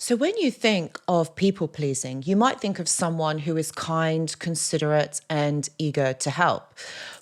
So when you think of people pleasing, you might think of someone who is kind, considerate, and eager to help.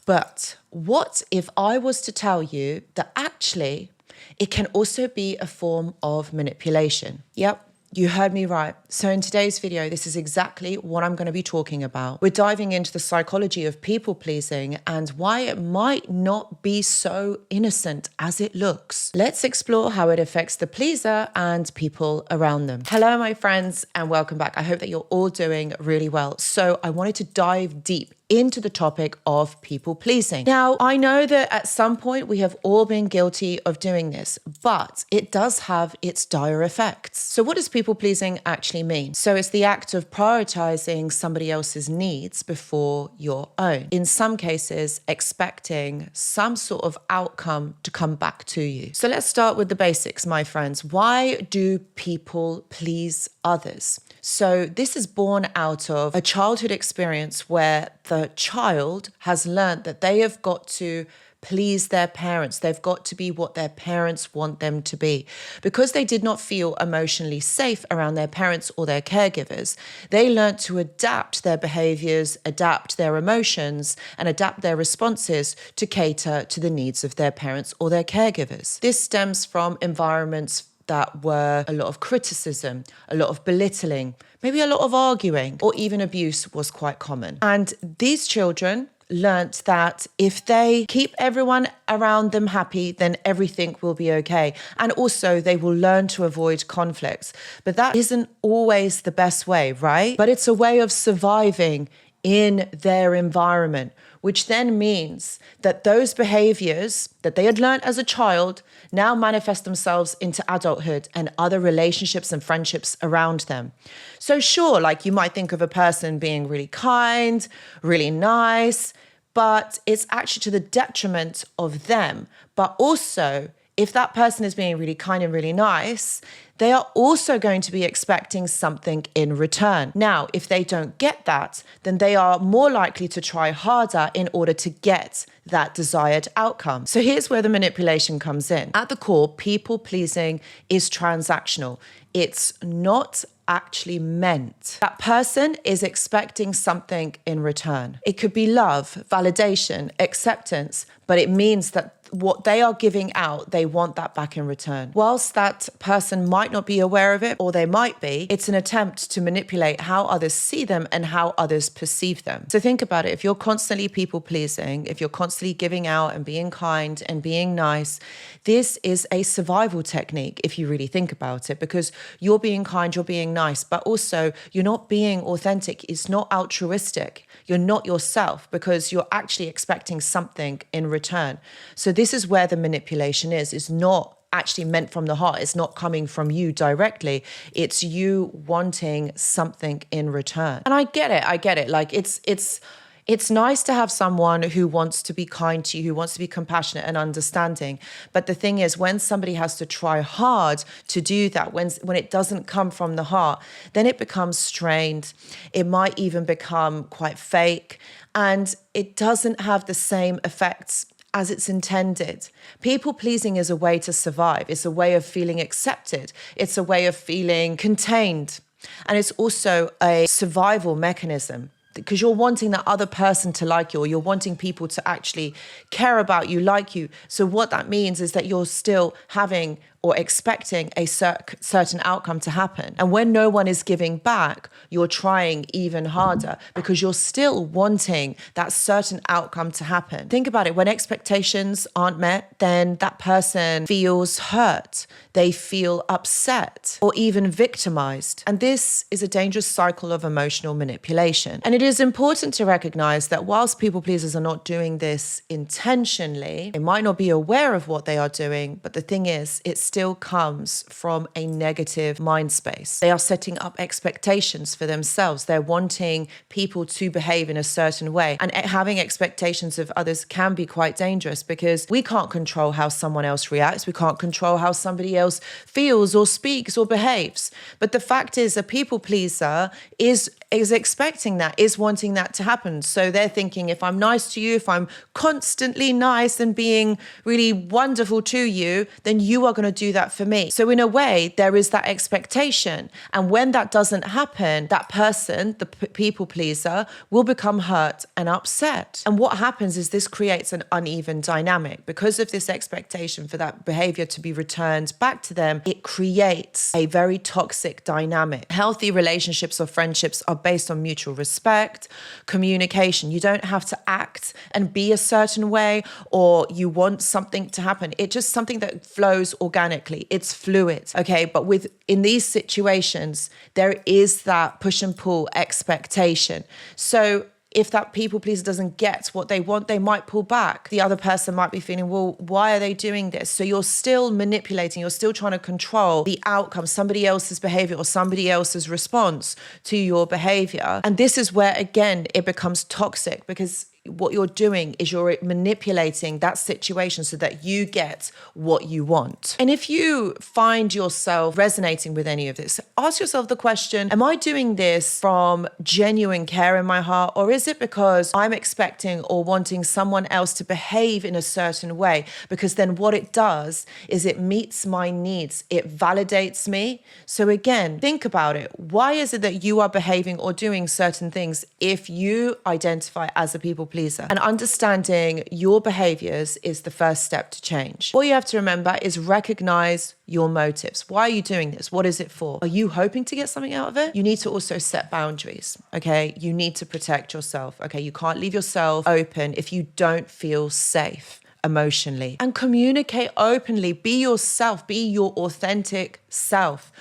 But what if I was to tell you that actually it can also be a form of manipulation? Yep. You heard me right. So in today's video, this is exactly what I'm going to be talking about. We're diving into the psychology of people pleasing and why it might not be so innocent as it looks. Let's explore how it affects the pleaser and people around them. Hello, my friends, and welcome back. I hope that you're all doing really well. So I wanted to dive deep into the topic of people pleasing. Now, I know that at some point we have all been guilty of doing this, but it does have its dire effects. So what does people pleasing actually mean? So it's the act of prioritizing somebody else's needs before your own. In some cases, expecting some sort of outcome to come back to you. So let's start with the basics, my friends. Why do people please others? So this is born out of a childhood experience where the child has learned that they have got to please their parents. They've got to be what their parents want them to be. Because they did not feel emotionally safe around their parents or their caregivers, they learned to adapt their behaviors, adapt their emotions, and adapt their responses to cater to the needs of their parents or their caregivers. This stems from environments that were a lot of criticism, a lot of belittling, maybe a lot of arguing, or even abuse was quite common. And these children learnt that if they keep everyone around them happy, then everything will be okay. And also they will learn to avoid conflicts. But that isn't always the best way, right? But it's a way of surviving in their environment, which then means that those behaviors that they had learned as a child now manifest themselves into adulthood and other relationships and friendships around them. So sure, like you might think of a person being really kind, really nice, but it's actually to the detriment of them. But also, if that person is being really kind and really nice, they are also going to be expecting something in return. Now, if they don't get that, then they are more likely to try harder in order to get that desired outcome. So here's where the manipulation comes in. At the core, people pleasing is transactional. It's not actually meant. That person is expecting something in return. It could be love, validation, acceptance, but it means that what they are giving out, they want that back in return. Whilst that person might not be aware of it, or they might be, it's an attempt to manipulate how others see them and how others perceive them. So think about it. If you're constantly people pleasing, if you're constantly giving out and being kind and being nice, this is a survival technique if you really think about it, because you're being kind, you're being nice, but also you're not being authentic. It's not altruistic. You're not yourself because you're actually expecting something in return. So this is where the manipulation is. It's not actually meant from the heart. It's not coming from you directly. It's you wanting something in return. And I get it. Like it's nice to have someone who wants to be kind to you, who wants to be compassionate and understanding. But the thing is, when somebody has to try hard to do that, when it doesn't come from the heart, then it becomes strained. It might even become quite fake, and it doesn't have the same effects as it's intended. People pleasing is a way to survive. It's a way of feeling accepted. It's a way of feeling contained. And it's also a survival mechanism, because you're wanting that other person to like you, or you're wanting people to actually care about you, like you. So what that means is that you're still having or expecting a certain outcome to happen. And when no one is giving back, you're trying even harder because you're still wanting that certain outcome to happen. Think about it. When expectations aren't met, then that person feels hurt. They feel upset or even victimized. And this is a dangerous cycle of emotional manipulation. And it is important to recognize that whilst people pleasers are not doing this intentionally, they might not be aware of what they are doing, but the thing is, it's still comes from a negative mind space. They are setting up expectations for themselves. They're wanting people to behave in a certain way. And having expectations of others can be quite dangerous because we can't control how someone else reacts. We can't control how somebody else feels or speaks or behaves. But the fact is, a people pleaser is expecting that, is wanting that to happen. So they're thinking, if I'm nice to you, if I'm constantly nice and being really wonderful to you, then you are going to do that for me. So in a way, there is that expectation. And when that doesn't happen, that person, the people pleaser, will become hurt and upset. And what happens is this creates an uneven dynamic. Because of this expectation for that behavior to be returned back to them, it creates a very toxic dynamic. Healthy relationships or friendships are based on mutual respect, communication. You don't have to act and be a certain way, or you want something to happen. It's just something that flows organically. It's fluid, okay? But in these situations, there is that push and pull expectation. So if that people pleaser doesn't get what they want, they might pull back. The other person might be feeling, well, why are they doing this? So you're still manipulating, you're still trying to control the outcome, somebody else's behavior or somebody else's response to your behavior. And this is where, again, it becomes toxic, because what you're doing is you're manipulating that situation so that you get what you want. And if you find yourself resonating with any of this, ask yourself the question, am I doing this from genuine care in my heart, or is it because I'm expecting or wanting someone else to behave in a certain way? Because then what it does is it meets my needs. It validates me. So again, think about it. Why is it that you are behaving or doing certain things if you identify as a people pleaser? And understanding your behaviors is the first step to change. What you have to remember is recognize your motives. Why are you doing this? What is it for? Are you hoping to get something out of it? You need to also set boundaries, okay? You need to protect yourself, okay? You can't leave yourself open if you don't feel safe emotionally. And communicate openly. Be yourself. Be your authentic self.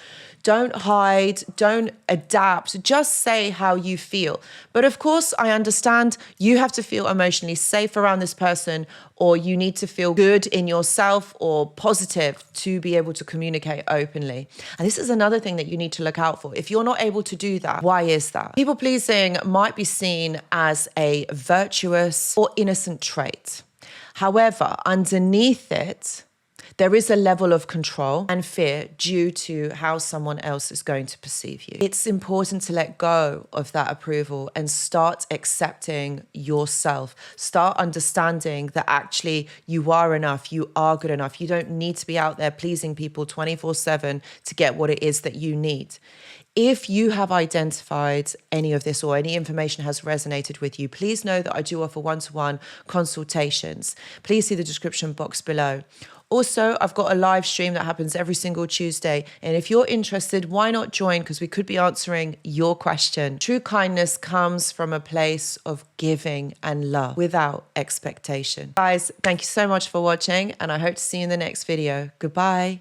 Don't hide, don't adapt, just say how you feel. But of course, I understand you have to feel emotionally safe around this person, or you need to feel good in yourself or positive to be able to communicate openly. And this is another thing that you need to look out for. If you're not able to do that, why is that? People pleasing might be seen as a virtuous or innocent trait. However, underneath it, there is a level of control and fear due to how someone else is going to perceive you. It's important to let go of that approval and start accepting yourself. Start understanding that actually you are enough, you are good enough. You don't need to be out there pleasing people 24/7 to get what it is that you need. If you have identified any of this or any information has resonated with you, please know that I do offer one-to-one consultations. Please see the description box below. Also, I've got a live stream that happens every single Tuesday. And if you're interested, why not join? Because we could be answering your question. True kindness comes from a place of giving and love without expectation. Guys, thank you so much for watching, and I hope to see you in the next video. Goodbye.